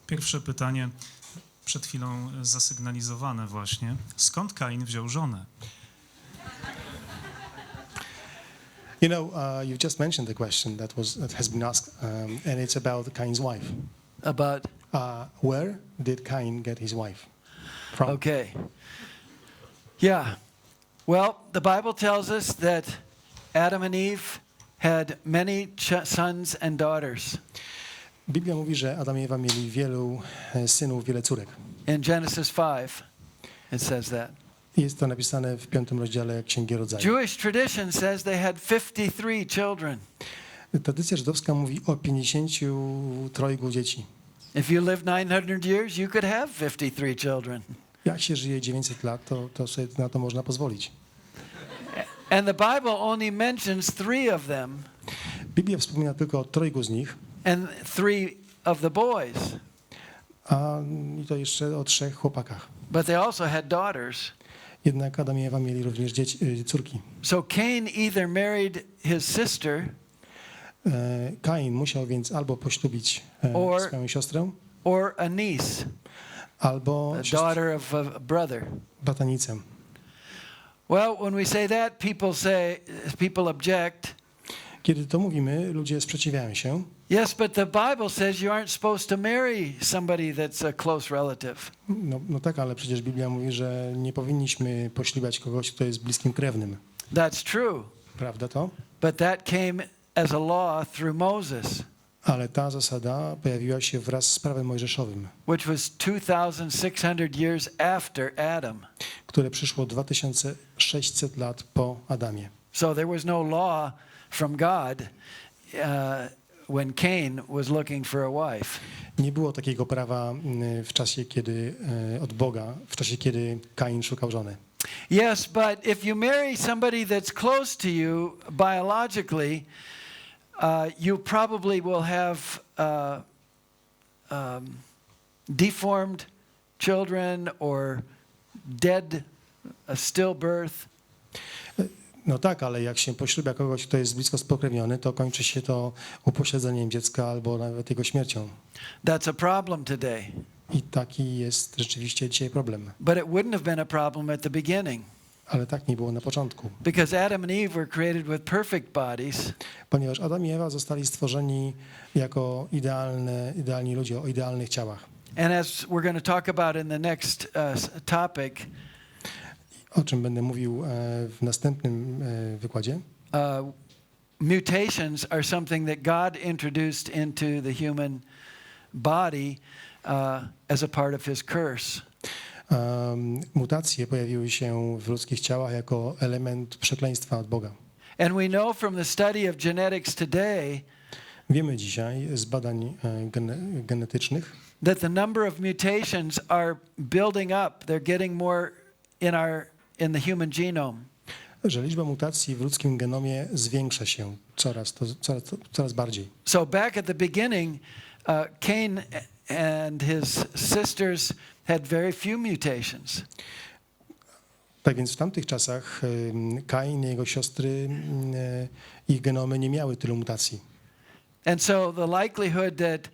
Pierwsze pytanie, przed chwilą zasygnalizowane właśnie. Skąd Kain wziął żonę? You know, you just mentioned the question that has been asked, and it's about Cain's wife. About, Where did Cain get his wife from? okay. Yeah. Well, the Bible tells us that Adam and Eve had many sons and daughters. Biblia mówi, że Adam i Ewa mieli wielu synów, wiele córek. In Genesis 5, it says that. Jest to napisane w 5 rozdziale Księgi Rodzaju. Jewish tradition says they had 53 children. Tradycja żydowska mówi o 53 dzieci. If you live 900 years, you could have 53 children. Jak się żyje 900 lat, to sobie na to można pozwolić. And the Bible only mentions 3 of them. Biblia wspomina tylko o 3 z nich. And 3 of the boys. A i to jeszcze o 3 chłopakach. But they also had daughters. Jednak Adam i Ewa mieli również córki. So Cain either married his sister Kain musiał więc albo poślubić swoją siostrę, or a niece, albo a daughter of a brother. bratanicę. Well, when we say that, people object. Kiedy to mówimy, ludzie sprzeciwiają się. Yes, but the Bible says you aren't supposed to marry somebody that's a close relative. No tak, ale przecież Biblia mówi, że nie powinniśmy poślubiać kogoś, kto jest bliskim krewnym. That's true. Prawda to? But that came as a law through Moses, Ale ta zasada pojawiła się wraz z prawem mojżeszowym, which was 2,600 years after Adam. które przyszło 2600 lat po Adamie. So there was no law from God when Cain was looking for a wife. Nie było takiego prawa w czasie, kiedy od Boga, w czasie, kiedy Kain szukał żony. Yes, but if you marry somebody that's close to you biologically, you probably will have deformed children or dead stillbirth. No tak, ale jak się poślubia kogoś, kto jest blisko spokrewniony, to kończy się to upośledzeniem dziecka albo nawet jego śmiercią. That's a problem today. I taki jest rzeczywiście dzisiaj problem. But it wouldn't have been a problem at the beginning. Ale tak nie było na początku. Because Adam and Eve were created with perfect bodies. Ponieważ Adam i Ewa zostali stworzeni jako idealni ludzie o idealnych ciałach. And as we're going to talk about in the next topic, O czym będę mówił w następnym wykładzie. Mutations are something that God introduced into the human body as a part of his curse. Mutacje pojawiły się w ludzkich ciałach jako element przekleństwa od Boga. And we know from the study of genetics today Wiemy dzisiaj z badań genetycznych, that the number of mutations are building up. They're getting more in the human genome. że liczba mutacji w ludzkim genomie zwiększa się coraz bardziej. So back at the beginning, Cain and his sisters had very few mutations. Tak więc w tamtych czasach Kain i jego siostry, ich genomy nie miały tylu mutacji. And so the likelihood that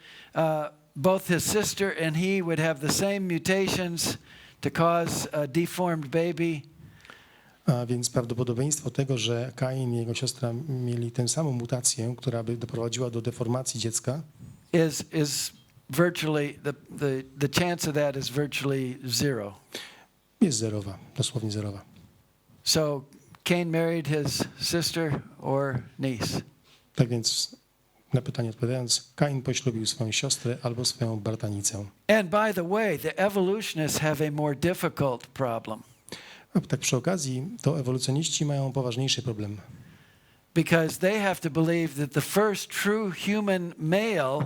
both his sister and he would have the same mutations to cause a deformed baby. A więc prawdopodobieństwo tego, że Kain i jego siostra mieli tę samą mutację, która by doprowadziła do deformacji dziecka, is virtually the chance of that is virtually zero. jest zerowa, dosłownie zerowa. So Cain married his sister or niece. Tak więc na pytanie odpowiadając, Kain poślubił swoją siostrę albo swoją bratanicę. And by the way, the evolutionists have a more difficult problem. A tak przy okazji, to ewolucjoniści mają poważniejszy problem. Because they have to believe that the first true human male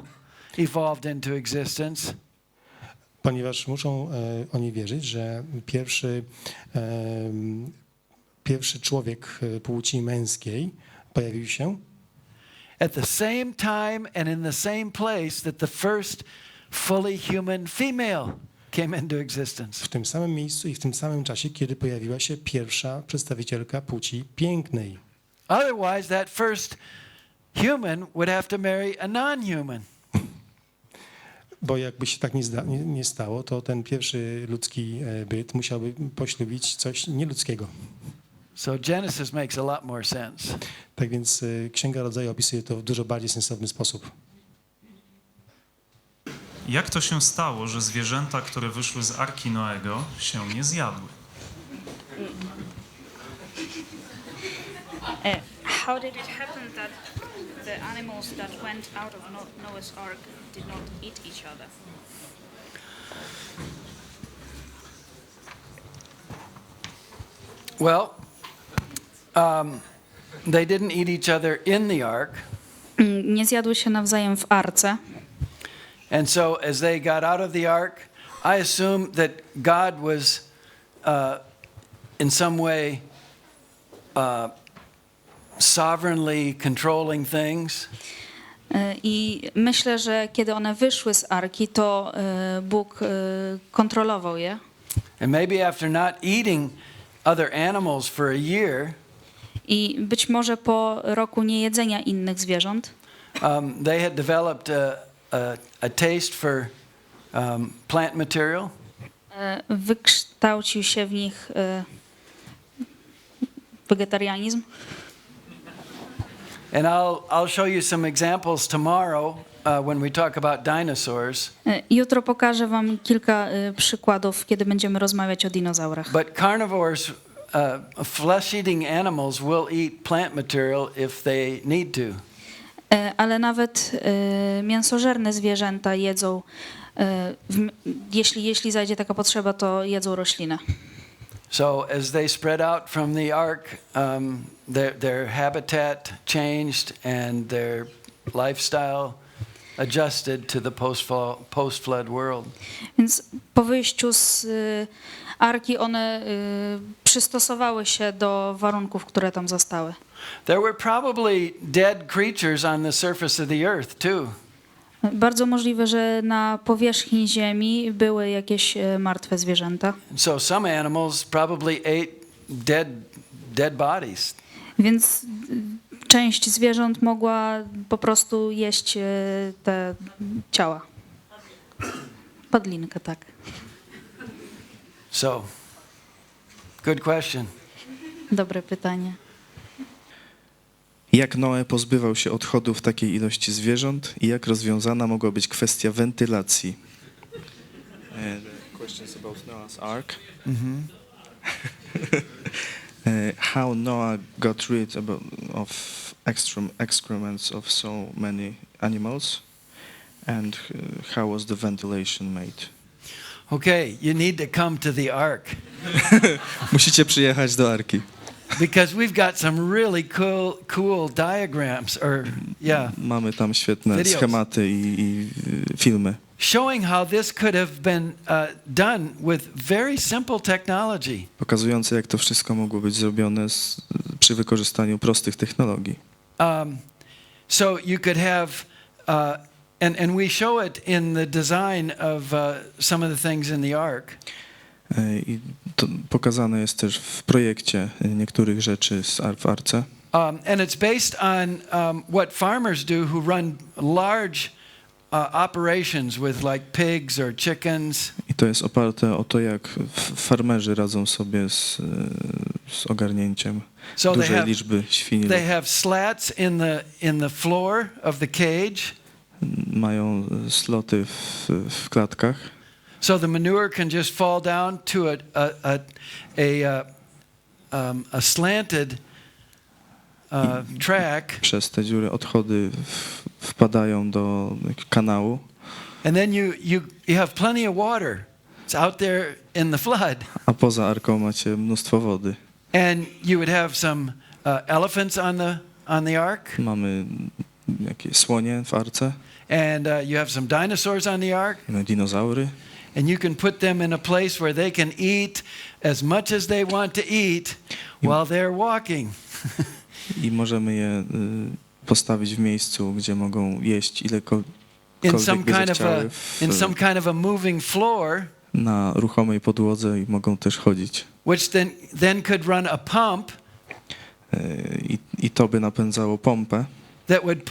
evolved into existence. Ponieważ muszą oni wierzyć, że pierwszy człowiek płci męskiej pojawił się At the same time and in the same place that the first fully human female came into existence. w tym samym miejscu i w tym samym czasie, kiedy pojawiła się pierwsza przedstawicielka płci pięknej. Otherwise, that first human would have to marry a non-human. Bo jakby się tak nie stało, to ten pierwszy ludzki byt musiałby poślubić coś nieludzkiego. So Genesis makes a lot more sense. Tak więc Księga Rodzaju opisuje to w dużo bardziej sensowny sposób. Jak to się stało, że zwierzęta, które wyszły z Arki Noego, się nie zjadły? How did it happen that the animals that went out of Noah's Ark did not eat each other? Well, they didn't eat each other in the ark. Nie zjadły się nawzajem w arce. And so as they got out of the ark, I assume that God was in some way sovereignly controlling things. I myślę, że kiedy one wyszły z arki, to Bóg kontrolował je. And maybe after not eating other animals for a year, I być może po roku niejedzenia innych zwierząt, they had developed a taste for plant material. wykształcił się w nich wegetarianizm. And I'll show you some examples tomorrow when we talk about dinosaurs. Jutro pokażę wam kilka przykładów, kiedy będziemy rozmawiać o dinozaurach. But carnivores, flesh-eating animals will eat plant material if they need to. Ale nawet mięsożerne zwierzęta jedzą, jeśli zajdzie taka potrzeba, to jedzą roślinę. So as they spread out from the ark, their habitat changed and their lifestyle adjusted to the post-flood world. Więc po wyjściu z arki one przystosowały się do warunków, które tam zostały. There were probably dead creatures on the surface of the earth too. Bardzo możliwe, że na powierzchni ziemi były jakieś martwe zwierzęta. So some animals probably ate dead bodies. Więc część zwierząt mogła po prostu jeść te ciała. Padlinkę, tak. So, good question. Dobre pytanie. Jak Noe pozbywał się odchodów takiej ilości zwierząt i jak rozwiązana mogła być kwestia wentylacji? The question is about Noah's Ark. How Noah got rid of excrements of so many animals and how was the ventilation made? Okay, you need to come to the ark Musicie przyjechać do Arki, because we've got some really cool diagrams mamy tam świetne Videos. schematy i filmy, showing how this could have been done with very simple technology. pokazujące jak to wszystko mogło być zrobione przy wykorzystaniu prostych technologii. So you could have, and we show it in the design of some of the things in the ark. I to pokazane jest też w projekcie niektórych rzeczy w Arce. And it's based on what farmers do who run large operations with like pigs or chickens. I to jest oparte o to, jak farmerzy radzą sobie z ogarnięciem dużej liczby świni. They have slats in the floor of the cage. Mają sloty w klatkach. So the manure can just fall down to a slanted track. Przez te dziury odchody wpadają do kanału. And then you have plenty of water. It's out there in the flood. A poza arką macie mnóstwo wody. And you would have some elephants on the ark. Mamy jakieś słonie w arce. And you have some dinosaurs on the ark. Dinozaury. And you can put them in a place where they can eat as much as they want to eat while they're walking. I możemy je postawić w miejscu, gdzie mogą jeść ilekolwiek by chciały, in some kind of a moving floor, na ruchomej podłodze i mogą też chodzić. which then could run a pump I to by napędzało pompę. that would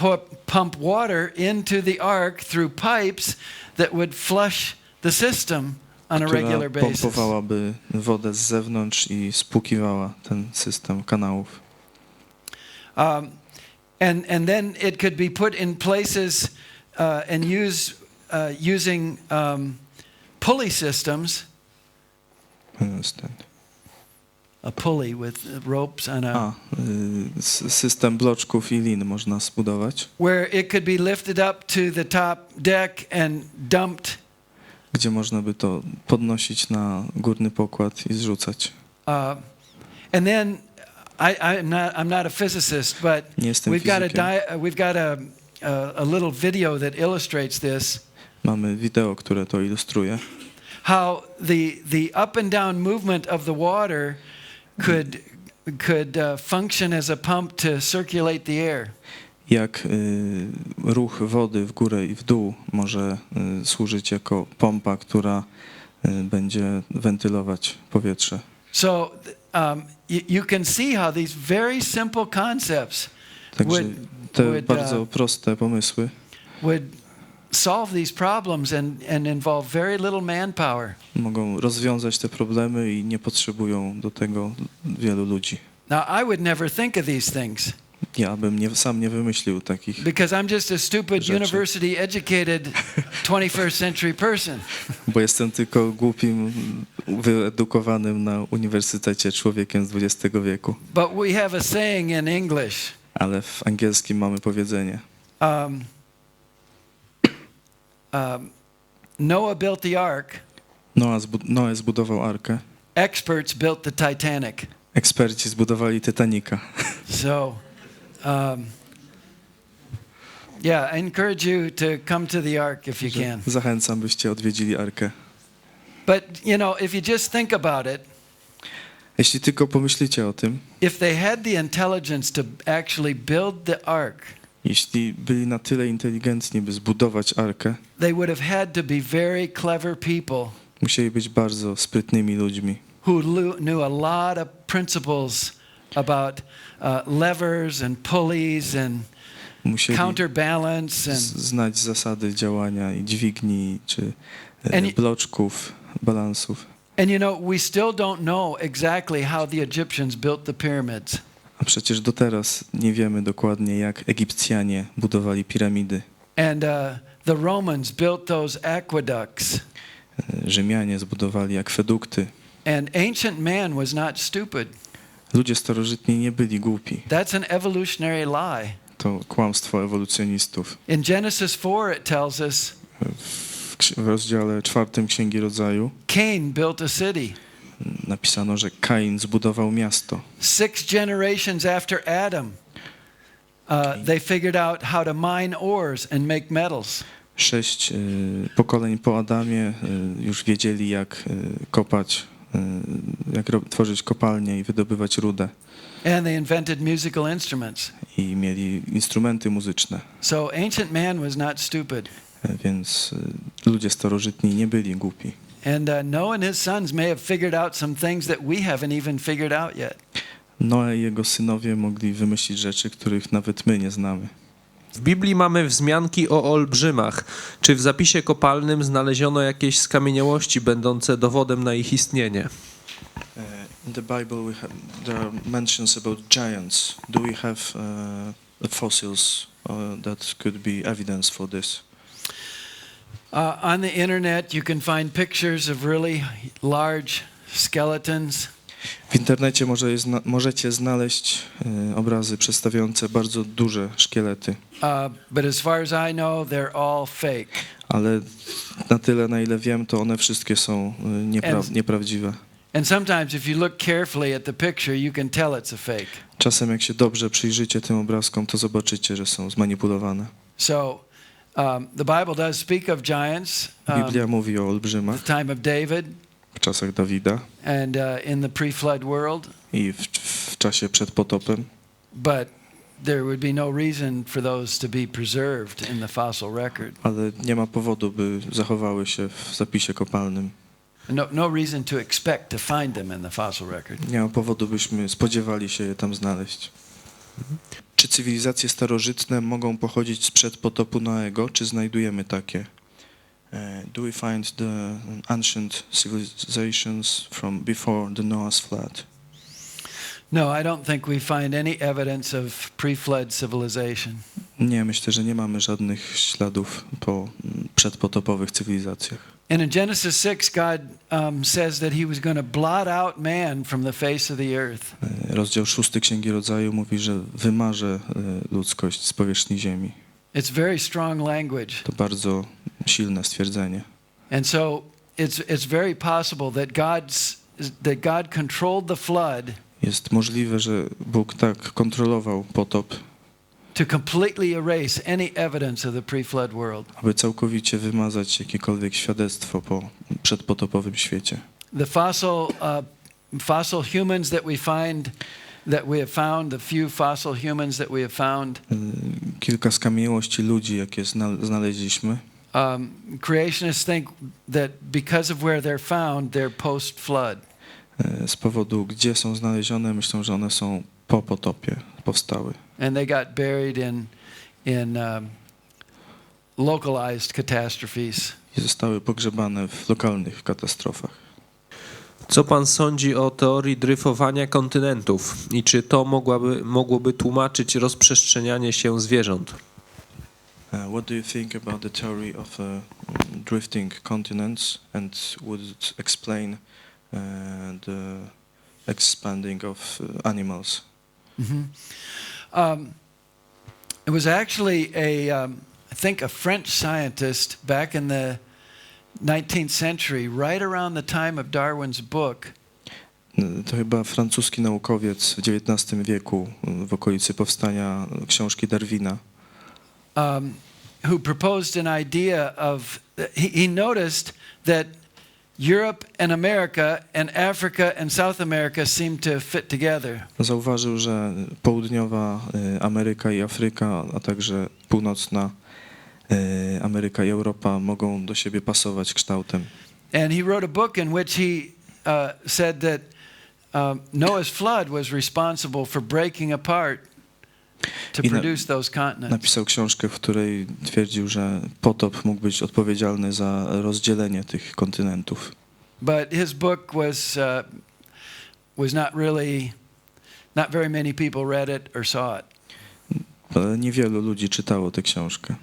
pump water into the ark through pipes that would flush the system on a która regular basis. pompowałaby wodę z zewnątrz i spłukiwała ten system kanałów. And then it could be put in places and using pulley systems. A pulley with ropes on a System bloczków i lin można zbudować, where it could be lifted up to the top deck and dumped. gdzie można by to podnosić na górny pokład i zrzucać. And then I'm not a physicist, but Nie jestem we've got a little video that illustrates this. Mamy wideo, które to ilustruje. How the up and down movement of the water could function as a pump to circulate the air. Jak ruch wody w górę i w dół może służyć jako pompa, która będzie wentylować powietrze. So you can see how these very simple concepts Także te bardzo proste pomysły would solve these problems and involve very little manpower. mogą rozwiązać te problemy i nie potrzebują do tego wielu ludzi. Now I would never think of these things. Ja bym sam nie wymyślił takich, Because I'm just a stupid rzeczy. university educated 21st century person. bo jestem tylko głupim, wyedukowanym na uniwersytecie człowiekiem z XX wieku. But we have a saying in English. Ale w angielskim mamy powiedzenie. Noah built the ark. Noe zbudował arkę. Experts built the Titanic. Eksperci zbudowali Titanica. So, yeah, I encourage you to come to the ark if you can. Zachęcam, byście odwiedzili arkę. But, you know, if you just think about it, Jeśli tylko pomyślicie o tym, if they had the intelligence to actually build the ark, jeśli byli na tyle inteligentni, by zbudować arkę, they would have had to be very clever people musieli być bardzo sprytnymi ludźmi, who knew a lot of principles about levers and pulleys and musieli counterbalance and znać zasady działania i dźwigni, czy bloczków, balansów. and you know, we still don't know exactly how the Egyptians built the pyramids. A przecież do teraz nie wiemy dokładnie, jak Egipcjanie budowali piramidy. And the Romans built those aqueducts. Rzymianie zbudowali akwedukty. And ancient man was not stupid. Ludzie starożytni nie byli głupi. That's an evolutionary lie. To kłamstwo ewolucjonistów. In Genesis 4 it tells us W rozdziale 4 Księgi Rodzaju Cain built a city. napisano, że Kain zbudował miasto. 6 generations after Adam, they figured out how to mine ores and make metals. 6 pokoleń po Adamie już wiedzieli, jak kopać, jak tworzyć kopalnie i wydobywać rudę. And they invented musical instruments. I mieli instrumenty muzyczne. So ancient man was not stupid. Więc ludzie starożytni nie byli głupi. And Noah and his sons may have figured out some things that we haven't even figured out yet. Noe i jego synowie mogli wymyślić rzeczy, których nawet my nie znamy. W Biblii mamy wzmianki o olbrzymach. Czy w zapisie kopalnym znaleziono jakieś skamieniałości będące dowodem na ich istnienie? In the Bible there are mentions about giants. Do we have fossils that could be evidence for this? On the internet you can find pictures of really large skeletons. W internecie możecie znaleźć obrazy przedstawiające bardzo duże szkielety. But as far as I know, they're all fake. Ale na tyle, na ile wiem, to one wszystkie są nieprawdziwe. And sometimes if you look carefully at the picture, you can tell it's a fake. Czasem jak się dobrze przyjrzycie tym obrazkom, to zobaczycie, że są zmanipulowane. So the Bible does speak of giants. Biblia mówi o olbrzymach The time of David. w czasach Dawida And in the pre-flood world. i w czasie przed potopem. But there would be no reason for those to be preserved in the fossil record. Ale nie ma powodu, by zachowały się w zapisie kopalnym. No reason to expect to find them in the fossil record. Nie ma powodu, byśmy spodziewali się je tam znaleźć. Czy cywilizacje starożytne mogą pochodzić sprzed potopu Noego, czy znajdujemy takie? Do we find the ancient civilizations from before the Noah's flood? No, I don't think we find any evidence of pre-flood civilization. Nie, myślę, że nie mamy żadnych śladów po przedpotopowych cywilizacjach. And in Genesis 6, God says that he was going to blot out man from the face of the earth. Rozdział 6 Księgi Rodzaju mówi, że wymarze ludzkość z powierzchni ziemi. It's very strong language. To bardzo silne stwierdzenie. And so it's very possible that God controlled the flood Jest możliwe, że Bóg tak kontrolował potop, to completely erase any evidence of the pre-flood world. aby całkowicie wymazać jakiekolwiek świadectwo po przedpotopowym świecie. The fossil humans that we have found, the few fossil humans that we have found, Kilka skamieniałości ludzi, jakie znaleźliśmy, creationists think that because of where they're found, they're post-flood. z powodu, gdzie są znalezione, myślą, że one są po potopie powstały. And they got buried in localized catastrophes. I zostały pogrzebane w lokalnych katastrofach. Co pan sądzi o teorii dryfowania kontynentów i czy to mogłoby tłumaczyć rozprzestrzenianie się zwierząt? What do you think about the theory of drifting continents and would it explain the expanding of animals? It was actually I think a French scientist back in the 19th century, right around the time of Darwin's book. To chyba francuski naukowiec w XIX wieku, w okolicy powstania książki Darwina, Who proposed an idea of, he noticed that Europe and America and Africa and South America seemed to fit together. zauważył, że południowa Ameryka i Afryka, a także północna Ameryka i Europa mogą do siebie pasować kształtem. And he wrote a book in which he said that Noah's flood was responsible for breaking apart to produce those continents. Napisał książkę, w której twierdził, że potop mógł być odpowiedzialny za rozdzielenie tych kontynentów. But his book was not very many people read it or saw it. Ale niewielu ludzi czytało tę książkę.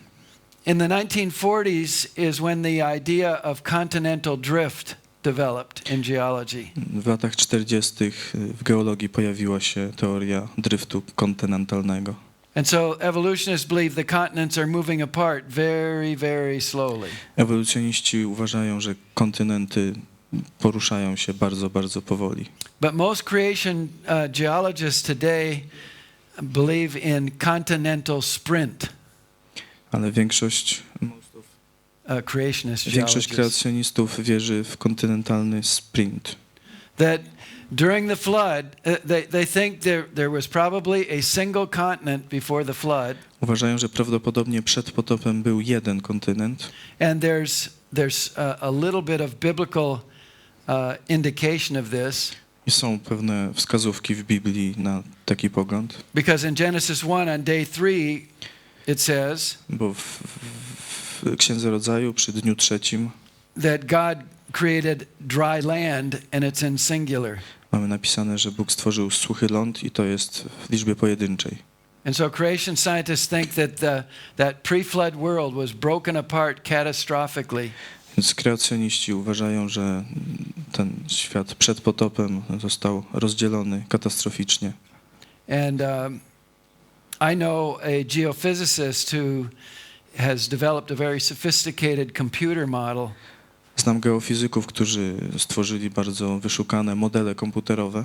In the 1940s is when the idea of continental drift developed in geology. W latach 40. w geologii pojawiła się teoria driftu kontynentalnego. And so evolutionists believe the continents are moving apart very, very slowly. Ewolucjoniści uważają, że kontynenty poruszają się bardzo, bardzo powoli. But most creation geologists today believe in continental sprint. Ale większość kreacjonistów wierzy w kontynentalny sprint. That during the flood, they think there was probably a single continent before the flood. Uważają, że prawdopodobnie przed potopem był jeden kontynent. And there's a little bit of biblical indication of this. I są pewne wskazówki w Biblii na taki pogląd. Because in Genesis 1 on day 3 it says, bo w Księdze Rodzaju przy dniu 3 that God created dry land and it's in singular. mamy napisane, że Bóg stworzył suchy ląd i to jest w liczbie pojedynczej. And so creation scientists think that pre-flood world was broken apart catastrophically. Więc kreacjoniści uważają, że ten świat przed potopem został rozdzielony katastroficznie. And I know a geophysicist who has developed a very sophisticated computer model. Znam geofizyków, którzy stworzyli bardzo wyszukane modele komputerowe.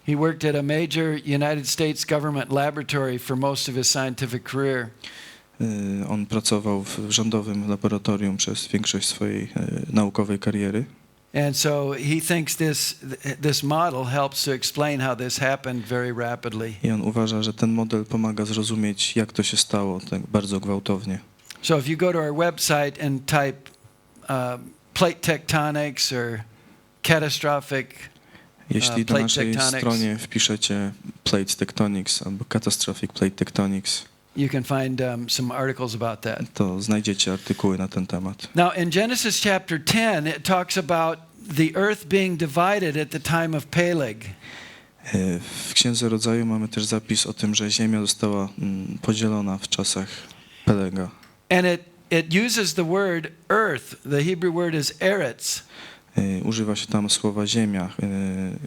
He worked at a major United States government laboratory for most of his scientific career. On pracował w rządowym laboratorium przez większość swojej naukowej kariery. And so he thinks this model helps to explain how this happened very rapidly. I on uważa, że ten model pomaga zrozumieć, jak to się stało tak bardzo gwałtownie. So if you go to our website and type plate tectonics or catastrophic Jeśli na plate naszej tectonics. stronie wpiszecie plate tectonics albo catastrophic plate tectonics, You can find some articles about that. to znajdziecie artykuły na ten temat. Now, in Genesis chapter 10, it talks about the earth being divided at the time of Peleg. W Księdze Rodzaju mamy też zapis o tym, że ziemia została podzielona w czasach Pelega. And it uses the word earth. The Hebrew word is eretz. Używa się tam słowa ziemia.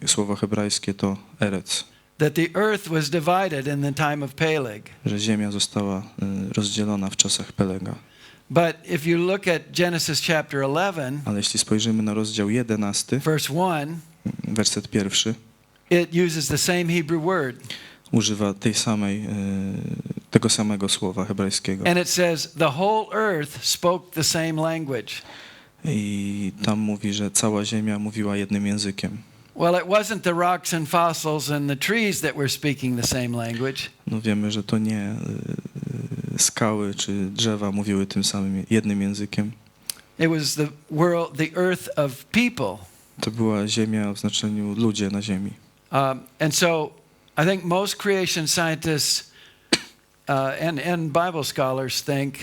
Słowo hebrajskie to erec. That the earth was divided in the time of Peleg. Że ziemia została rozdzielona w czasach Pelega. But if you look at Genesis chapter 11, Ale jeśli spojrzymy na rozdział 11, verse 1, werset 1, it uses the same Hebrew word. używa tego samego słowa hebrajskiego. And it says the whole earth spoke the same language. I tam mówi, że cała ziemia mówiła jednym językiem. Well, it wasn't the rocks and fossils and the trees that were speaking the same language. No wiemy, że to nie skały czy drzewa mówiły tym samym jednym językiem. It was the world, the earth of people. To była ziemia w znaczeniu ludzie na ziemi. And so I think most creation scientists and Bible scholars think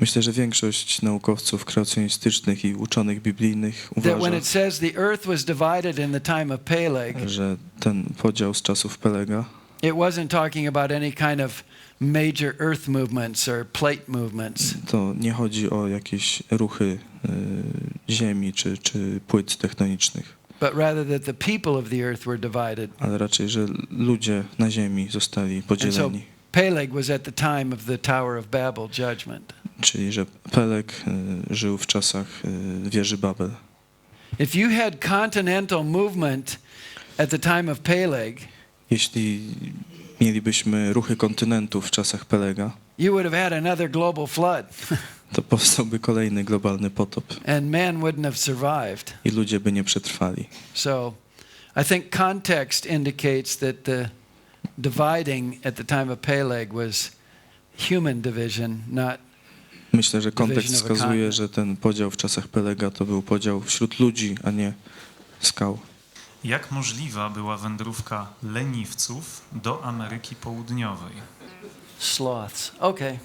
Myślę, że większość naukowców kreacjonistycznych i uczonych biblijnych that when uważa, it says the earth was divided in the time of Peleg, że ten podział z czasów Pelega it wasn't talking about any kind of major earth movements or plate movements. to nie chodzi o jakieś ruchy ziemi czy płyt tektonicznych, But rather that the people of the earth were divided. ale raczej, że ludzie na ziemi zostali And so podzieleni. Peleg was at the time of the Tower of Babel judgment. Czyli, że Peleg żył w czasach wieży Babel. If you had continental movement at the time of Peleg, Jeśli mielibyśmy ruchy kontynentów w czasach Pelega, you would have had another global flood to powstałby kolejny globalny potop and man wouldn't have survived. i ludzie by nie przetrwali. So I think context indicates that the dividing at the time of Peleg was human division, not Myślę, że kontekst Division of a wskazuje, continent. że ten podział w czasach Pelega to był podział wśród ludzi, a nie skał. Jak możliwa była wędrówka leniwców do Ameryki Południowej? sloths. Okay.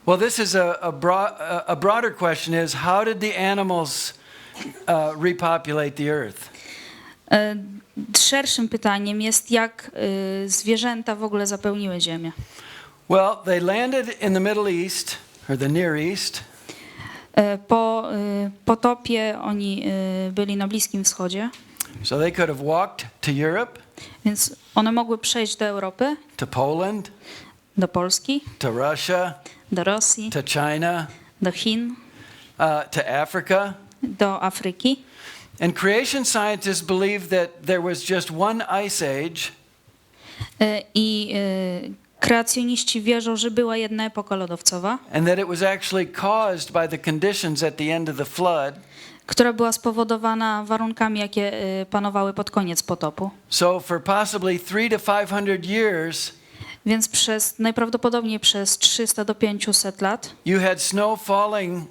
Well, this is a broader question is how did the animals repopulate the earth? Szerszym pytaniem jest, jak zwierzęta w ogóle zapełniły Ziemię. Well, they landed in the Middle East, or the Near East. Po potopie oni byli na Bliskim Wschodzie, So they could have walked to Europe, więc one mogły przejść do Europy, to Poland, do Polski, to Russia, do Rosji, to China, do Chin, to Africa. do Afryki. And creation scientists believe that there was just one ice age. I kreacjoniści wierzą, że była jedna epoka lodowcowa, And that it was actually caused by the conditions at the end of the flood. która była spowodowana warunkami, jakie panowały pod koniec potopu. So for possibly 300 to 500 years, Więc najprawdopodobniej przez 300 do 500 lat you had snow falling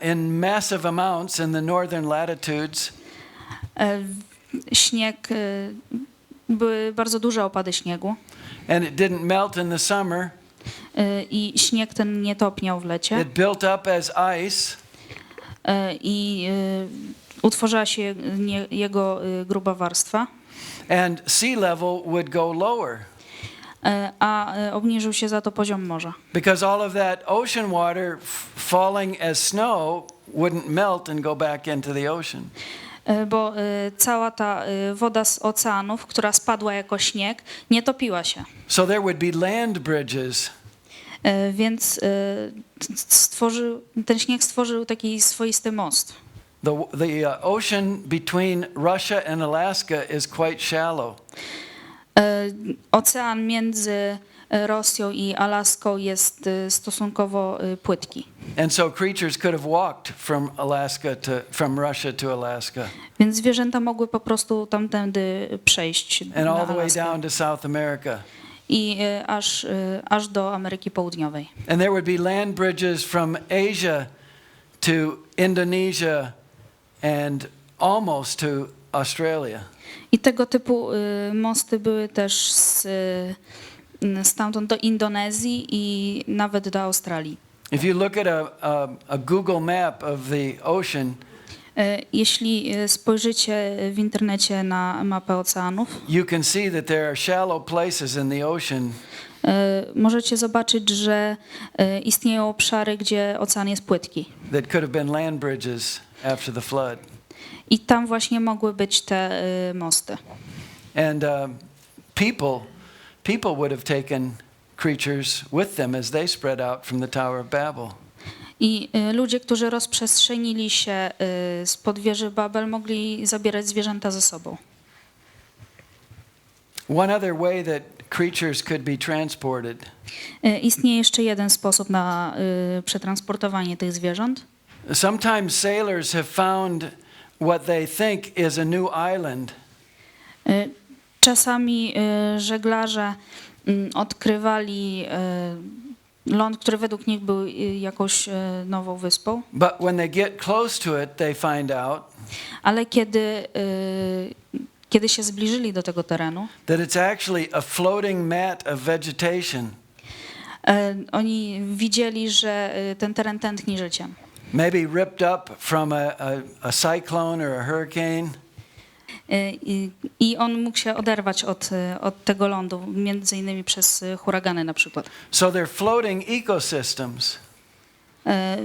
in massive amounts in the northern latitudes. śnieg, były bardzo duże opady śniegu And it didn't melt in the summer. i śnieg ten nie topniał w lecie It built up as ice. i utworzyła się jego gruba warstwa, And sea level would go lower. a obniżył się za to poziom morza. Because all of that ocean water falling as snow wouldn't melt and go back into the ocean. Bo cała ta woda z oceanów, która spadła jako śnieg, nie topiła się. So there would be land bridges. Więc ten śnieg stworzył taki swoisty most. The ocean between Russia and Alaska is quite shallow. Ocean między Rosją i Alaską jest stosunkowo płytki. And so creatures could have walked from Russia to Alaska. Więc zwierzęta mogły po prostu tamtędy przejść And na all the way Alaskę. down to South America. I aż do Ameryki Południowej. And there would be land bridges from Asia to Indonesia and almost to Australia. I tego typu mosty były też stamtąd do Indonezji i nawet do Australii. If you look at a Google map of the ocean, Jeśli spojrzycie w internecie na mapę oceanów, you can see that there are shallow places in the ocean możecie zobaczyć, że istnieją obszary, gdzie ocean jest płytki. that could have been land bridges after the flood. I tam właśnie mogły być te mosty. And people would have taken creatures with them as they spread out from the Tower of Babel. I ludzie, którzy rozprzestrzenili się spod wieży Babel, mogli zabierać zwierzęta ze sobą. One other way that creatures could be transported Istnieje jeszcze jeden sposób na przetransportowanie tych zwierząt. Sometimes sailors have found what they think is a new island, Czasami żeglarze odkrywali ląd, który według nich był jakąś nową wyspą, but when they get close to it, they find out ale kiedy się zbliżyli do tego terenu, that it's actually a floating mat of vegetation, oni widzieli, że ten teren tętni życiem. maybe ripped up from a cyclone or a hurricane. I on mógł się oderwać od tego lądu, między innymi przez huragany na przykład. So they're floating ecosystems.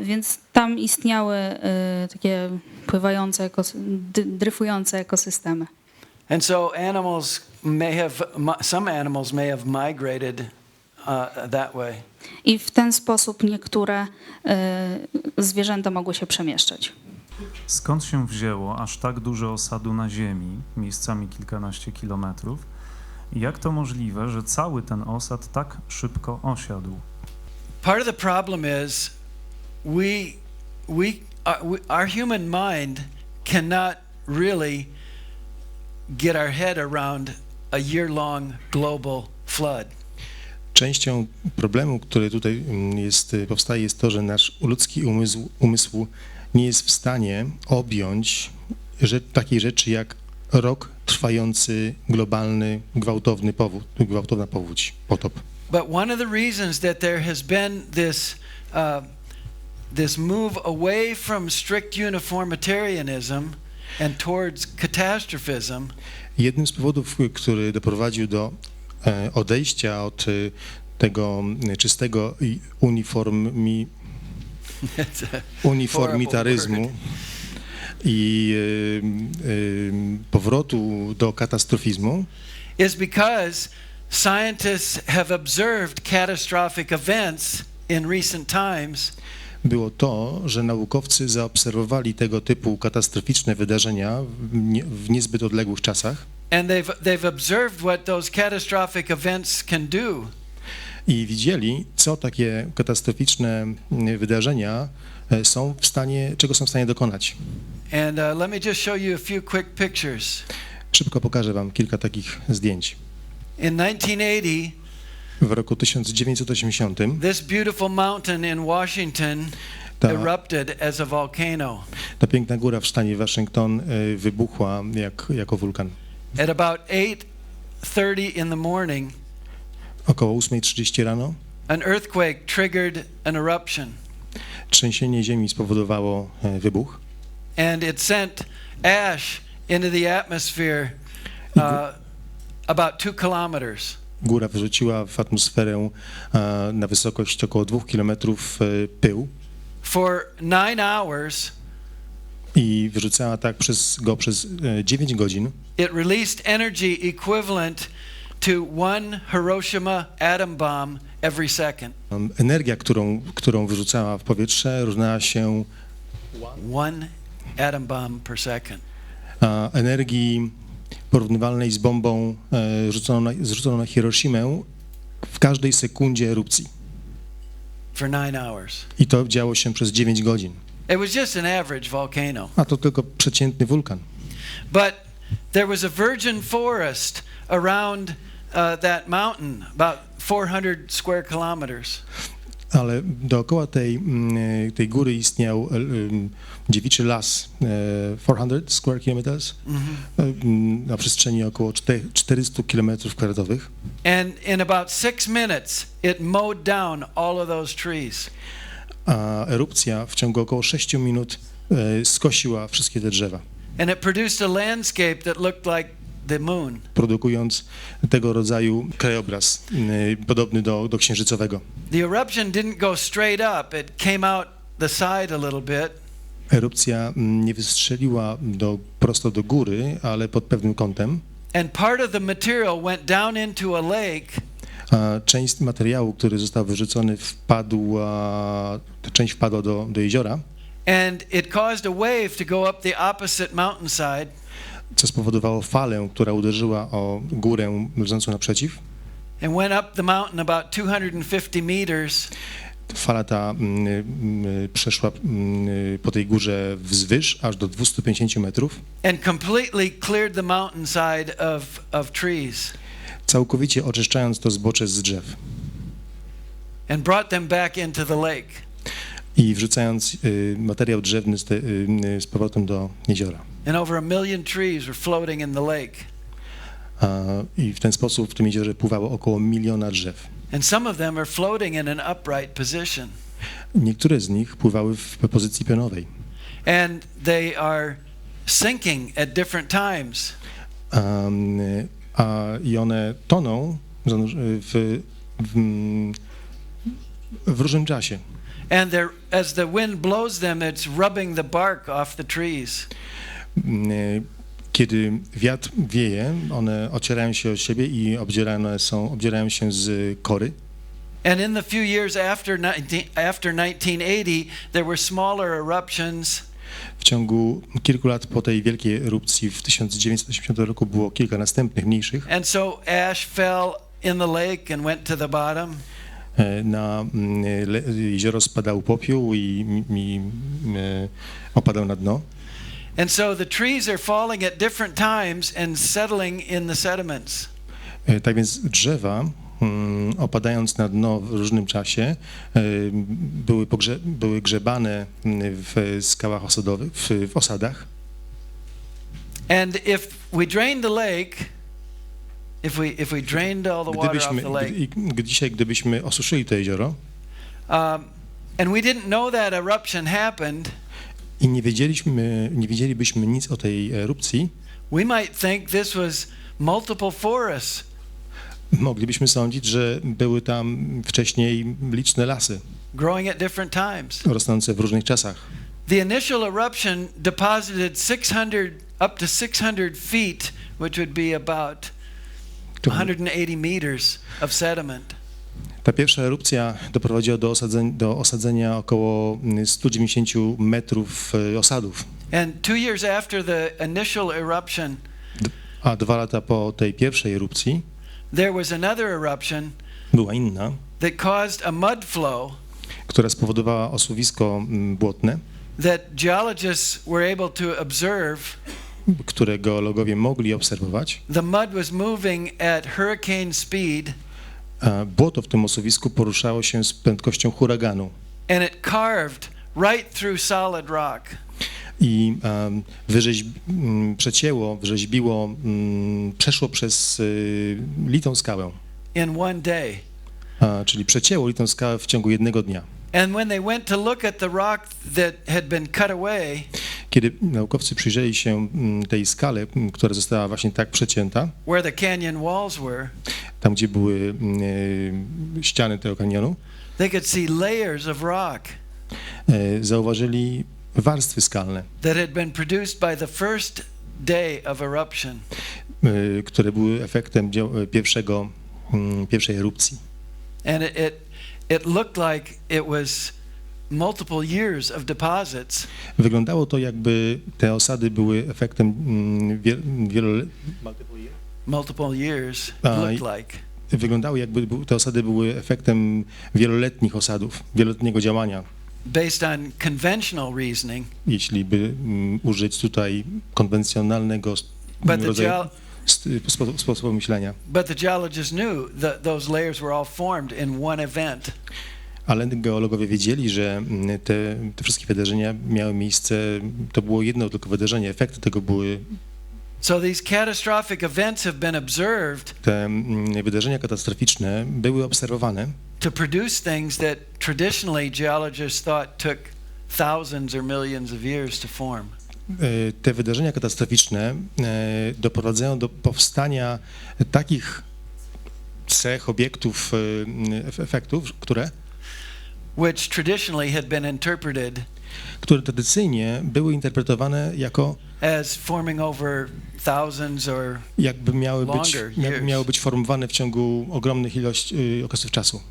Więc tam istniały takie pływające, dryfujące ekosystemy. And so some animals may have migrated that way. I w ten sposób niektóre zwierzęta mogły się przemieszczać. Skąd się wzięło aż tak duże osadu na ziemi, miejscami kilkanaście kilometrów? I jak to możliwe, że cały ten osad tak szybko osiadł? Part of the problem is our human mind cannot really get our head around a year-long global flood. Częścią problemu, który tutaj powstaje, jest to, że nasz ludzki umysł nie jest w stanie objąć takiej rzeczy jak rok trwający globalny, gwałtowna powódź, potop. But one of the reasons that there has been this move away from strict uniformitarianism and towards catastrophism, Jednym z powodów, który doprowadził do odejścia od tego czystego uniformitaryzmu i powrotu do katastrofizmu is because scientists have observed catastrophic events in recent times było to, że naukowcy zaobserwowali tego typu katastroficzne wydarzenia w niezbyt odległych czasach and they've observed what those catastrophic events can do. I widzieli, co takie katastroficzne wydarzenia czego są w stanie dokonać. And let me just show you a few quick pictures. Szybko pokażę wam kilka takich zdjęć. In 1980, W roku 1980 this beautiful mountain in Washington erupted as a volcano. ta piękna góra w stanie Waszyngton wybuchła jako wulkan. At about 8:30 in the morning, Około 8:30 rano an earthquake triggered an eruption. trzęsienie ziemi spowodowało wybuch. And it sent ash into the atmosphere about 2 kilometers. Góra wyrzuciła w atmosferę na wysokość około 2 kilometrów pył For 9 hours, i wyrzucała tak przez 9 godzin. it released energy equivalent to 1 Hiroshima atom bomb every second. Energia, którą wyrzucała w powietrze, równała się 1 atom bomb per second. energii porównywalnej z bombą zrzuconą na Hiroshimę w każdej sekundzie erupcji. For 9 hours. I to działo się przez 9 godzin. It was just an average volcano. A to tylko przeciętny wulkan. But there was a virgin forest around that mountain, about 400 square kilometers. Ale dookoła tej góry istniał dziewiczy las 400 square kilometers na przestrzeni około 400 kilometrów kwadratowych. And in about 6 minutes, it mowed down all of those trees. A erupcja w ciągu około 6 minut skosiła wszystkie te drzewa, And it produced a landscape that looked like the moon. produkując tego rodzaju krajobraz podobny do księżycowego. The eruption didn't go straight up. It came out the side a little bit. Erupcja nie wystrzeliła prosto do góry, ale pod pewnym kątem. And part of the material went down into a lake. A część materiału, który został wyrzucony, część wpadła do jeziora, And it caused a wave to go up the opposite mountainside. co spowodowało falę, która uderzyła o górę leżącą naprzeciw. And went up the mountain about 250 meters. Fala ta przeszła po tej górze wzwyż aż do 250 metrów. And completely cleared the mountainside of trees. Całkowicie oczyszczając to zbocze z drzew And brought them back into the lake. i wrzucając materiał drzewny z powrotem do jeziora. And over 1 million trees were floating in the lake. I w ten sposób w tym jeziorze pływało około 1 miliona drzew. And some of them are floating in an upright position. Niektóre z nich pływały w pozycji pionowej. And they are sinking at different times. I one toną w różnym czasie. And as the wind blows them, it's rubbing the bark off the trees. Kiedy wiatr wieje, one ocierają się o siebie i obdzierają się z kory. And in the few years after 1980, there were smaller eruptions. W ciągu kilku lat po tej wielkiej erupcji w 1980 roku było kilka następnych mniejszych. And so ash fell in the lake and went to the bottom. Na jezioro spadał popiół i opadał na dno. And so the trees are falling at different times and settling in the sediments. Tak więc drzewa, opadając na dno w różnym czasie, były grzebane w skałach osadowych, w osadach. And if we drained the lake, if we drained all the water off the lake, Dzisiaj, gdybyśmy osuszyli to jezioro and we didn't know that eruption happened, i nie wiedzielibyśmy nic o tej erupcji, we might think this was multiple forests. moglibyśmy sądzić, że były tam wcześniej liczne lasy Growing at different times. rosnące w różnych czasach. The initial eruption deposited up to 600 feet, which would be about 180 meters of sediment. Ta pierwsza erupcja doprowadziła do osadzenia około 190 metrów osadów. And 2 years after the initial eruption, A 2 lata po tej pierwszej erupcji there was another eruption była inna, that caused a mud flow która spowodowała osuwisko błotne, that geologists were able to observe. które geologowie mogli obserwować. The mud was moving at hurricane speed. Błoto w tym osuwisku poruszało się z prędkością huraganu. And it carved right through solid rock. I przeszło przez litą skałę. In one day. Czyli przecięło litą skałę w ciągu jednego dnia. And when they went to look at the rock that had been cut away, kiedy naukowcy przyjrzeli się tej skale, która została właśnie tak przecięta, where the canyon walls were, tam gdzie były ściany tego kanionu, they could see layers of rock zauważyli warstwy skalne, that had been produced by the first day of eruption. które były efektem pierwszej erupcji. And it looked like it was multiple years of deposits. Wyglądało to, jakby te osady były efektem Multiple years looked like. Wyglądało, jakby te osady były efektem wieloletnich osadów, wieloletniego działania. Based on conventional reasoning. Jeśli by użyć tutaj konwencjonalnego rodzaju sposobu myślenia. But the geologists knew that those layers were all formed in one event. Ale geologowie wiedzieli, że te wszystkie wydarzenia miały miejsce, to było jedno tylko wydarzenie, efekty tego były, So these catastrophic events have been observed te wydarzenia katastroficzne były obserwowane, to produce things that traditionally geologists thought took thousands or millions of years to form. te wydarzenia katastroficzne doprowadzają do powstania takich cech, obiektów, efektów, Which traditionally had been interpreted które tradycyjnie były interpretowane jako as forming over thousands or jakby longer years. miały być formowane w ciągu ogromnych okresów czasu.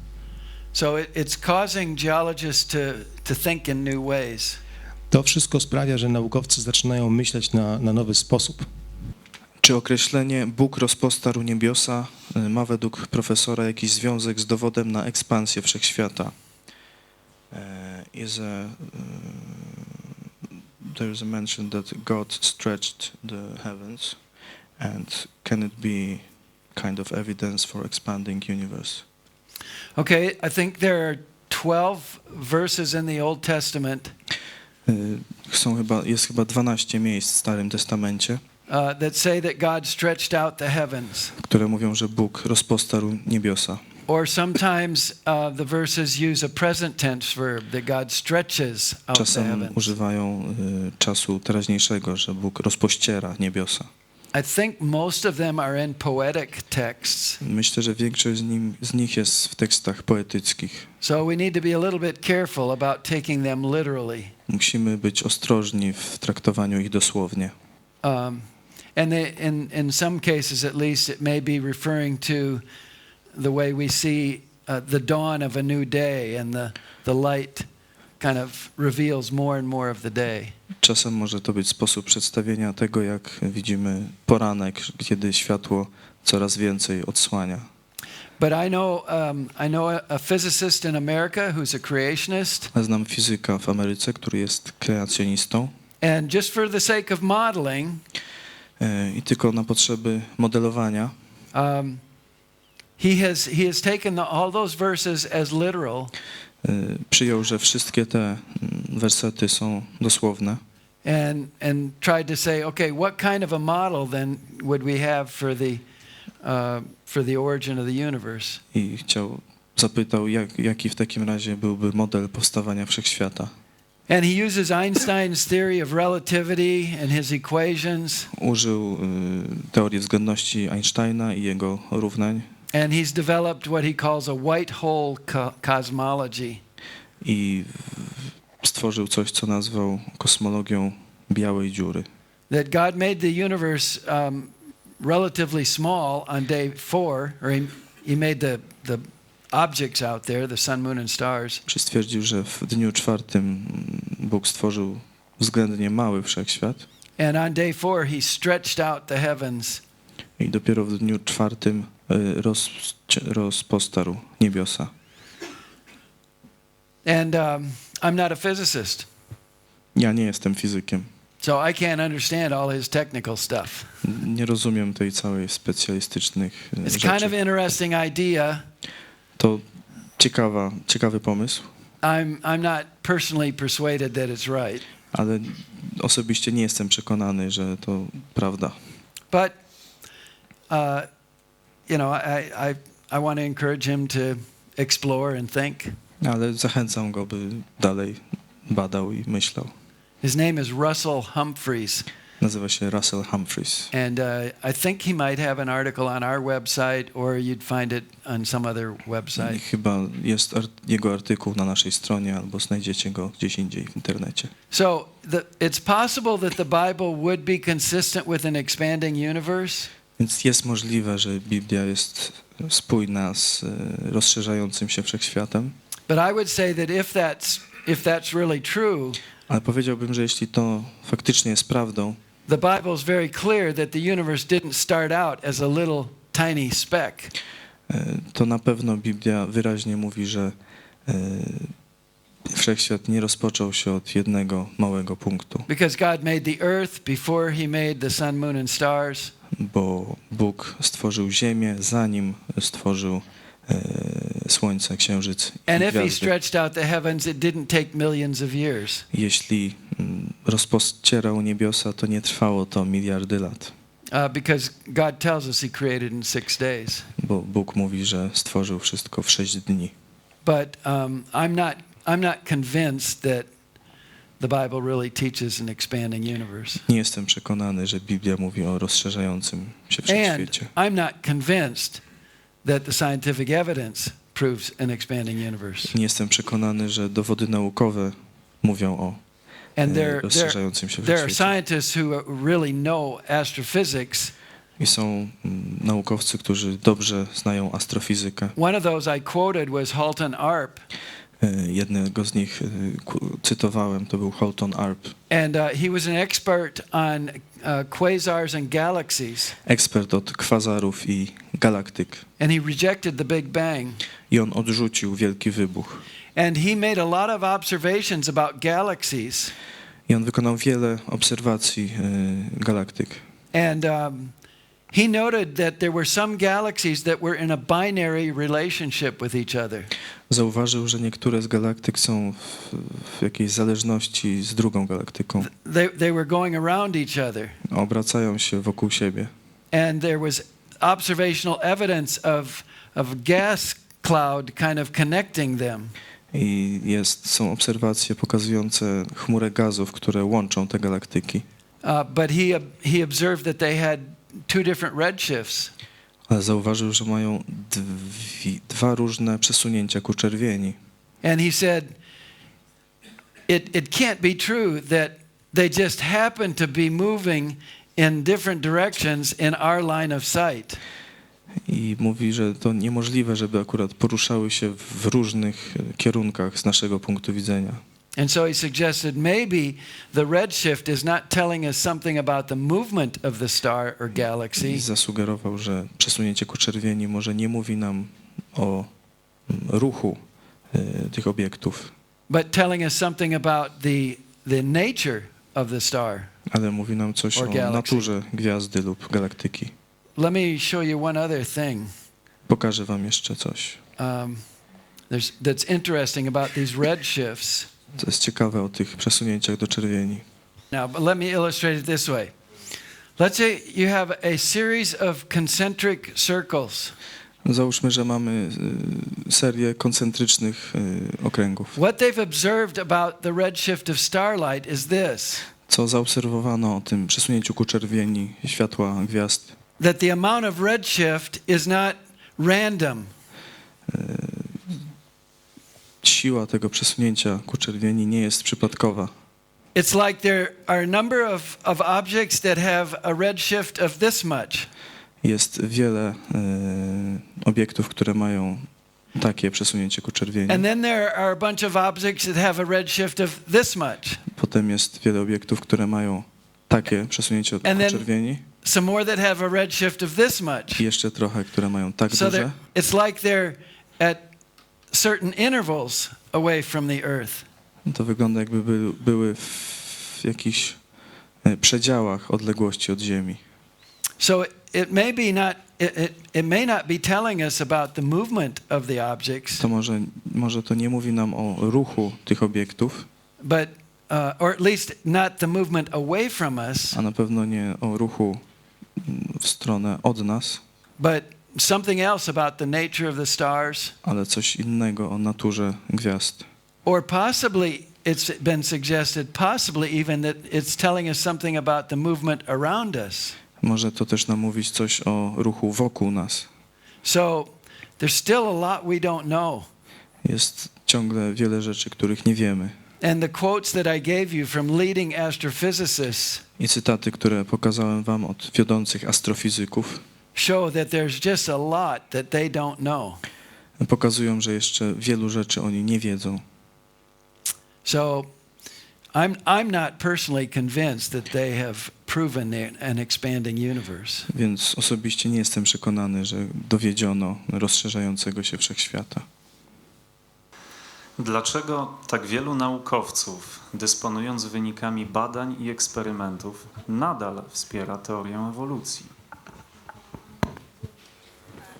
So it's causing geologists to think in new ways. To wszystko sprawia, że naukowcy zaczynają myśleć na nowy sposób. Czy określenie Bóg rozpostarł niebiosa ma według profesora jakiś związek z dowodem na ekspansję wszechświata? There is a mention that God stretched the heavens, and can it be kind of evidence for expanding universe? Okay, I think there are 12 verses in the Old Testament Jest chyba 12 miejsc w Starym Testamencie, that say that God stretched out the heavens. które mówią, że Bóg rozpostarł niebiosa. Or sometimes the verses use a present tense verb, that God stretches out the Czasem heavens. używają czasu teraźniejszego, że Bóg rozpościera niebiosa. I think most of them are in poetic texts. Myślę, że większość z nich jest w tekstach poetyckich. So we need to be a little bit careful about taking them literally. Musimy być ostrożni w traktowaniu ich dosłownie. And in some cases at least it may be referring to the way we see the dawn of a new day, and the light kind of reveals more and more of the day. Czasem może to być sposób przedstawienia tego, jak widzimy poranek, kiedy światło coraz więcej odsłania. But I know a physicist in America who's a creationist. Ja znam fizyka w Ameryce, który jest kreacjonistą. And just for the sake of modeling, I tylko na potrzeby modelowania he has taken all those verses as literal. Przyjął, że wszystkie te wersety są dosłowne. And tried to say, okay, what kind of a model then would we have for the origin of the universe? I zapytał, jaki w takim razie byłby model powstawania wszechświata. And he uses Einstein's theory of relativity and his equations. Użył teorii względności Einsteina i jego równań. And he's developed what he calls a white hole cosmology. I stworzył coś, co nazwał kosmologią białej dziury. That God made the universe relatively small on day 4, or he made the objects out there, the sun, moon and stars. Stwierdził, że w dniu 4 Bóg stworzył względnie mały wszechświat. And on day 4 he stretched out the heavens. I dopiero w dniu 4 rozpostarł niebiosa. And I'm not a physicist. Ja nie jestem fizykiem. So I can't understand all his technical stuff. Nie rozumiem tej całej specjalistycznych It's kind of rzeczy. interesting idea. To ciekawy pomysł, I'm not personally persuaded that it's right. ale osobiście nie jestem przekonany, że to prawda. But you know, I want to encourage him to explore and think. Ale zachęcam go, by dalej badał i myślał. His name is Russell Humphreys. Nazywa się Russell Humphreys. And I think he might have an article on our website, or you'd find it on some other website. Chyba jest jego artykuł na naszej stronie, albo znajdziecie go gdzieś indziej w internecie. So it's possible that the Bible would be consistent with an expanding universe. Więc jest możliwe, że Biblia jest spójna z rozszerzającym się wszechświatem. But I would say that if that's really true, Ale powiedziałbym, że jeśli to faktycznie jest prawdą, the Bible is very clear that the universe didn't start out as a little tiny speck. to na pewno Biblia wyraźnie mówi, że wszechświat nie rozpoczął się od jednego małego punktu. Because God made the earth before he made the sun, moon and stars. Bo Bóg stworzył ziemię, zanim stworzył słońce, księżyc i And if he gwiazdy. stretched out the heavens, it didn't take millions of years. Jeśli rozpościerał niebiosa, to nie trwało to miliardy lat, Because God tells us he created in 6 days. bo Bóg mówi, że stworzył wszystko w 6 dni. But I'm not convinced that the Bible really teaches an expanding universe. Nie jestem przekonany, że Biblia mówi o rozszerzającym się And wszechświecie. I'm not convinced that the scientific evidence proves an expanding universe. Nie jestem przekonany, że dowody naukowe mówią o And rozszerzającym się there are wszechświecie. scientists who really know astrophysics. I są naukowcy, którzy dobrze znają astrofizykę. One of those I quoted was Halton Arp. Jednego z nich cytowałem, to był Halton Arp. And he was an expert on quasars and galaxies. Ekspert od kwazarów i galaktyk. And he rejected the Big Bang. I on odrzucił wielki wybuch. And he made a lot of observations about galaxies. I on wykonał wiele obserwacji galaktyk. And he noted that there were some galaxies that were in a binary relationship with each other. Zauważył, że niektóre z galaktyk są w jakiejś zależności z drugą galaktyką. They were going around each other. Obracają się wokół siebie. And there was observational evidence of gas cloud kind of connecting them. I są obserwacje pokazujące chmurę gazów, które łączą te galaktyki. But he observed that they had 2 different redshifts. Ale zauważył, że mają dwa różne przesunięcia ku czerwieni. And he said, it can't be true that they just happen to be moving in different directions in our line of sight. I mówi, że to niemożliwe, żeby akurat poruszały się w różnych kierunkach z naszego punktu widzenia. And so he suggested maybe the redshift is not telling us something about the movement of the star or galaxy. I zasugerował, że przesunięcie ku czerwieni może nie mówi nam o ruchu tych obiektów, But telling us something about the nature of the star. ale mówi nam coś Or o galaxy. naturze gwiazdy lub galaktyki. Let me show you one other thing. Pokażę wam jeszcze coś. That's interesting about these redshifts. To jest ciekawe o tych przesunięciach do czerwieni. Now, but let me illustrate it this way. Let's say you have a series of concentric circles. Załóżmy, że mamy serię koncentrycznych okręgów. What they've observed about the redshift of starlight is this. Co zaobserwowano o tym przesunięciu ku czerwieni światła gwiazd? That the amount of redshift is not random. Siła tego przesunięcia ku czerwieni nie jest przypadkowa. It's like there are a number of objects that have a redshift of this much. Jest wiele obiektów, które mają takie przesunięcie ku czerwieni. And then there are a bunch of objects that have a redshift of this much. Potem jest wiele obiektów, które mają takie przesunięcie ku czerwieni. Some more that have a redshift of this much. I jeszcze trochę, które mają tak So duże. it's like they're at certain intervals away from the earth. To wygląda, jakby były w jakichś przedziałach odległości od Ziemi. So it may not be telling us about the movement of the objects. To może to nie mówi nam o ruchu tych obiektów, But or at least not the movement away from us. a na pewno nie o ruchu w stronę od nas, But something else about the nature of the stars. ale coś innego o naturze gwiazd. Or possibly it's been suggested, possibly even that it's telling us something about the movement around us. Może to też nam mówić coś o ruchu wokół nas. So there's still a lot we don't know. Jest ciągle wiele rzeczy, których nie wiemy. And the quotes that I gave you from leading astrophysicists I cytaty, które pokazałem wam od wiodących astrofizyków, show that there's just a lot that they don't know. pokazują, że jeszcze wielu rzeczy oni nie wiedzą. So I'm not personally convinced that they have proven an expanding universe. Więc osobiście nie jestem przekonany, że dowiedziono rozszerzającego się wszechświata. Dlaczego tak wielu naukowców, dysponując wynikami badań i eksperymentów, nadal wspiera teorię ewolucji?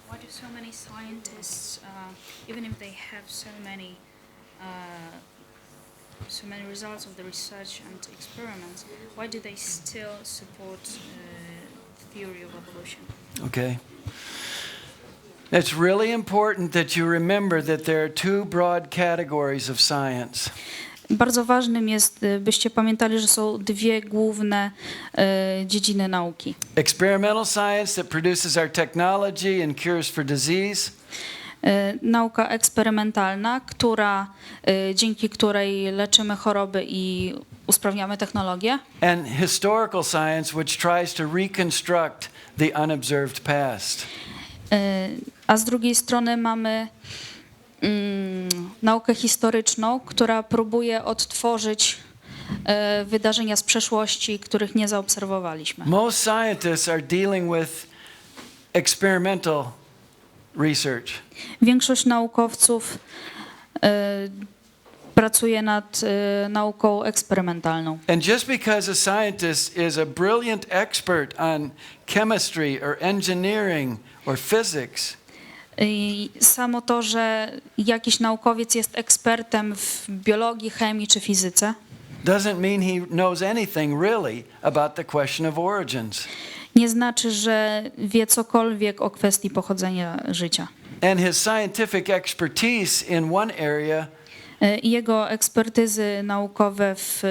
Why do so many scientists, even if they have so many results of the research and experiments, why do they still support the theory of evolution? Okay. It's really important that you remember that there are two broad categories of science. Bardzo ważnym jest, byście pamiętali, że są dwie główne dziedziny nauki. Experimental science that produces our technology and cures for disease. Nauka eksperymentalna, dzięki której leczymy choroby i usprawniamy technologię. And historical science which tries to reconstruct the unobserved past. A z drugiej strony mamy naukę historyczną, która próbuje odtworzyć wydarzenia z przeszłości, których nie zaobserwowaliśmy. Most scientists are dealing with experimental research. Większość naukowców pracuje nad nauką eksperymentalną. And just because a scientist is a brilliant expert on chemistry or engineering or physics, I samo to, że jakiś naukowiec jest ekspertem w biologii, chemii czy fizyce, doesn't mean he knows anything really about the question of origins. nie znaczy, że wie cokolwiek o kwestii pochodzenia życia. And his scientific expertise in one area I jego ekspertyzy naukowe w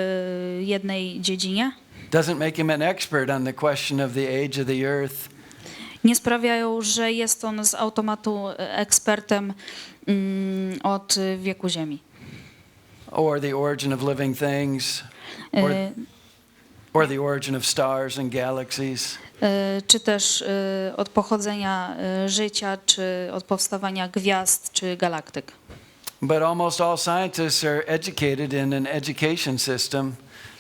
jednej dziedzinie doesn't make him an expert on the question of the age of the earth, nie sprawiają, że jest on z automatu ekspertem od wieku Ziemi. or the origin of living things, or the origin of stars and galaxies. Czy też od pochodzenia życia, czy od powstawania gwiazd, czy galaktyk. But almost all scientists are educated in an education system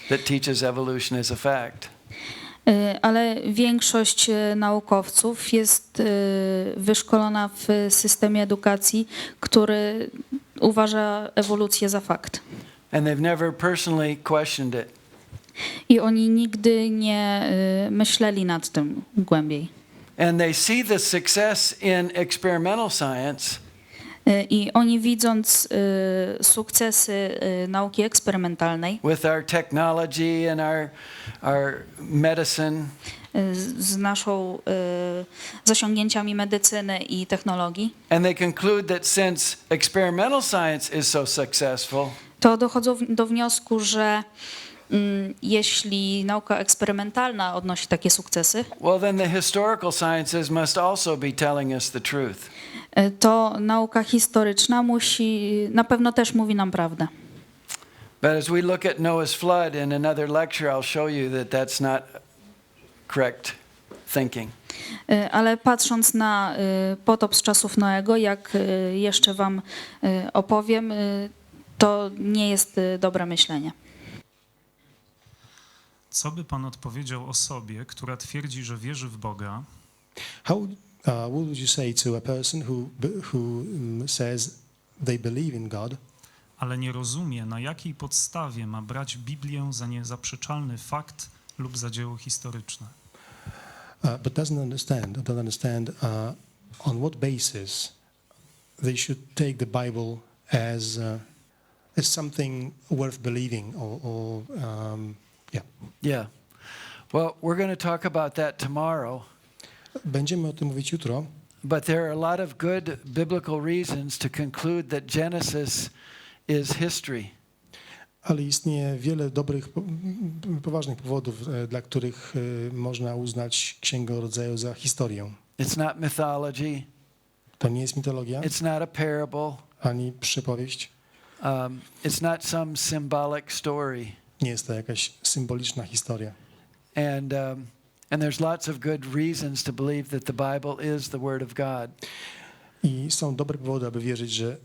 that teaches evolution as a fact. Ale większość naukowców jest wyszkolona w systemie edukacji, który uważa ewolucję za fakt. And they've never personally questioned it. I oni nigdy nie myśleli nad tym głębiej. And they see the success in experimental science I oni widząc sukcesy nauki eksperymentalnej with our technology and our medicine, z naszą z osiągnięciami medycyny i technologii, and they conclude that since experimental science is so successful, to dochodzą do wniosku, że jeśli nauka eksperymentalna odnosi takie sukcesy, well then the historical sciences must also be telling us the truth. to nauka historyczna na pewno też mówi nam prawdę. But as we look at Noah's flood in another lecture, I'll show you that that's not correct thinking. Ale patrząc na potop z czasów Noego, jak jeszcze wam opowiem, to nie jest dobre myślenie. Co by pan odpowiedział osobie, która twierdzi, że wierzy w Boga, What would you say to a person who says they believe in God, ale nie rozumie, na jakiej podstawie ma brać Biblię za niezaprzeczalny fakt lub za dzieło historyczne? but don't understand on what basis they should take the Bible as something worth believing, or yeah. Yeah. Well, we're going to talk about that tomorrow. Będziemy o tym mówić jutro, But there are a lot of good biblical reasons to conclude that Genesis is history. ale istnieje wiele dobrych, poważnych powodów, dla których można uznać Księgę Rodzaju za historię. It's not mythology. To nie jest mitologia, It's not a parable. ani przypowieść. It's not some symbolic story. Nie jest to jakaś symboliczna historia. And there's lots of good reasons to believe that the Bible is the Word of God. I są dobre powody, aby wierzyć, że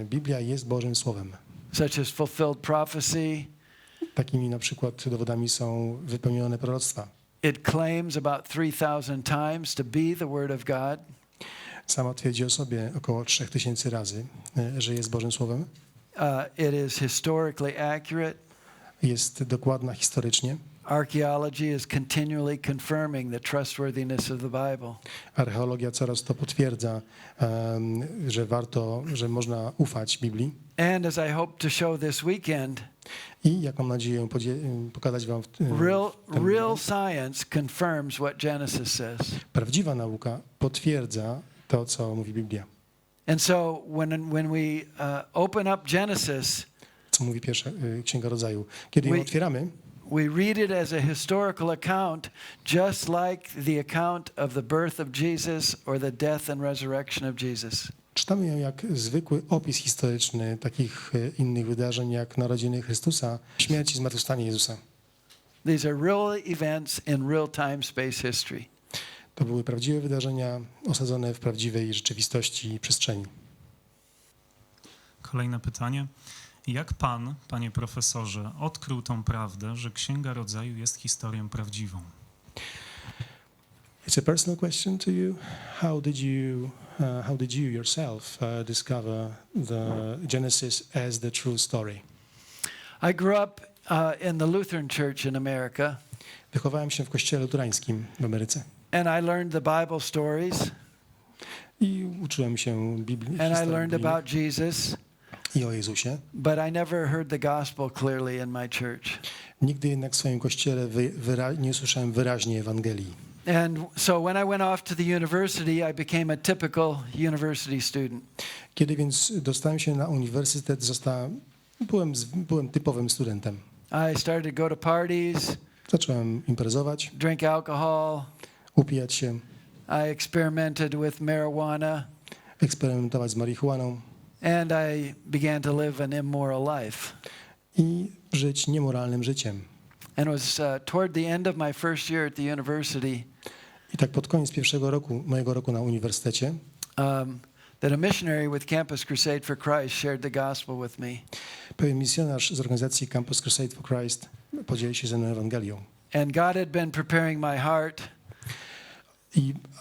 Biblia jest Bożym Słowem. Such as fulfilled prophecy. Takimi na przykład dowodami są wypełnione proroctwa. It claims about 3,000 times to be the Word of God. Sama twierdzi o sobie około 3000 razy, że jest Bożym Słowem. It is historically accurate. jest dokładna historycznie. Archaeology is continually confirming the trustworthiness of the Bible. Archeologia coraz to potwierdza, że można ufać Biblii. And as I hope to show this weekend, I jak mam nadzieję pokazać wam real science confirms what Genesis says. prawdziwa nauka potwierdza to, co mówi Biblia. And so when we open up Genesis, Co mówi pierwsza Księga Rodzaju. Kiedy ją otwieramy, we read it as a historical account, just like the account of the birth of Jesus or the death and resurrection of Jesus. czytamy ją jak zwykły opis historyczny takich innych wydarzeń, jak narodziny Chrystusa, śmierć i zmartwychwstanie Jezusa. These are real events in real time, space, history. To były prawdziwe wydarzenia osadzone w prawdziwej rzeczywistości i przestrzeni. Kolejne pytanie. Jak pan, panie profesorze, odkrył tą prawdę, że Księga Rodzaju jest historią prawdziwą? It's a personal question to you. How did you yourself discover the Genesis as the true story? I grew up in the Lutheran Church in America. Wychowałem się w kościele luterańskim w Ameryce And I learned the Bible stories. i uczyłem się Biblii And I learned historii about Jesus. i o Jezusie. But I never heard the gospel clearly in my church. Nigdy jednak w swoim kościele nie usłyszałem wyraźnie Ewangelii. And so when I went off to the university, I became a typical university student. Kiedy więc dostałem się na uniwersytet, byłem typowym studentem. I started to go to parties, Zacząłem imprezować, drink alcohol. upijać się, I experimented with marijuana, eksperymentować z marihuaną and I began to live an immoral life. i żyć niemoralnym życiem. And it was toward the end of my first year at the university I tak pod koniec mojego roku na uniwersytecie, that a missionary with Campus Crusade for Christ shared the gospel with me. pewien misjonarz z organizacji Campus Crusade for Christ podzielił się ze mną Ewangelią. And God had been preparing my heart,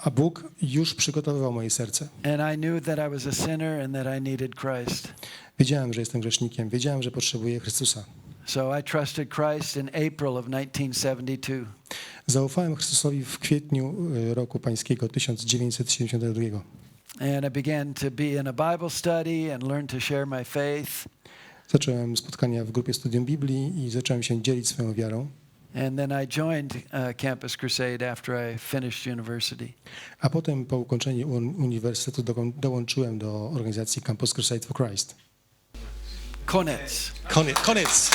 A Bóg już przygotowywał moje serce. and I knew that I was a sinner and that I needed Christ. Wiedziałem, że jestem grzesznikiem, wiedziałem, że potrzebuję Chrystusa. So I trusted Christ in April of 1972. Zaufałem Chrystusowi w kwietniu roku pańskiego 1972. And I began to be in a Bible study and learn to share my faith. Zacząłem spotkania w grupie studium Biblii i zacząłem się dzielić swoją wiarą. And then I joined Campus Crusade after I finished university. A potem po ukończeniu uniwersytetu dołączyłem do organizacji Campus Crusade for Christ. Koniec. Koniec.